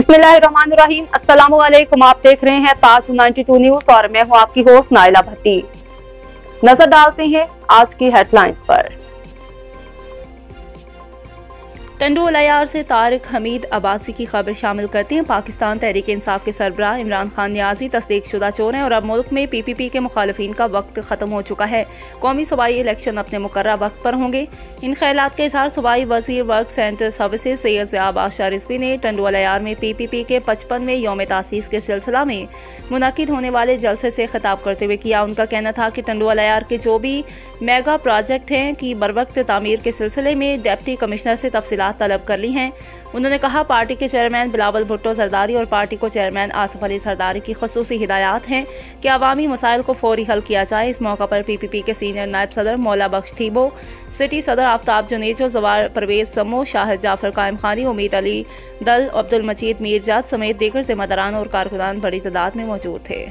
बिस्मिल्लाहिर्रहमानिर्रहीम। अस्सलामुअलैकुम। आप देख रहे हैं ताज 92 न्यूज और मैं हूं आपकी होस्ट नाइला भट्टी। नजर डालते हैं आज की हेडलाइंस पर। टंडू अलायार से तारिक हमीद अब्बासी की खबर शामिल करते हैं। पाकिस्तान तहरीक इंसाफ के सरबराह इमरान खान नियाजी तस्दीक शुदा चोर हैं और अब मुल्क में PPP के मुखालिफिन का वक्त ख़त्म हो चुका है। कौमी सूबाई इलेक्शन अपने मुकर्रर वक्त पर होंगे। इन ख्यालात के इज़हार सूबाई वज़ीर work and services Syed Zia Badshah Rizvi ने टंडू अलायार में PPP के 55वें यौम तासीस के सिलसिला में मुनक़िद होने वाले जलसे से खिताब करते हुए किया। उनका कहना था कि टंडू अलायार के जो भी मेगा प्रोजेक्ट हैं कि बरवक्त तामीर के सिलसिले में डिप्टी कमिश्नर से तफसीलात तलब कर ली हैं। उन्होंने कहा पार्टी के चेयरमैन बिलावल भुट्टो जरदारी और पार्टी को चेयरमैन आसिफ अली जरदारी की खसूसी हिदायत हैं कि अवामी मसाइल को फौरी हल किया जाए। इस मौका पर PPP के सीनियर नायब सदर मौला बख्श थीबो, सिटी सदर आफ्ताब जुनेजो, जवार परवेज समो, शाहिद जाफर कायम खानी, उम्मीद अली दल, अब्दुल मजीद मीरजाद समेत दीगर जिम्मेदारान और कारकुनान बड़ी तादाद में मौजूद थे।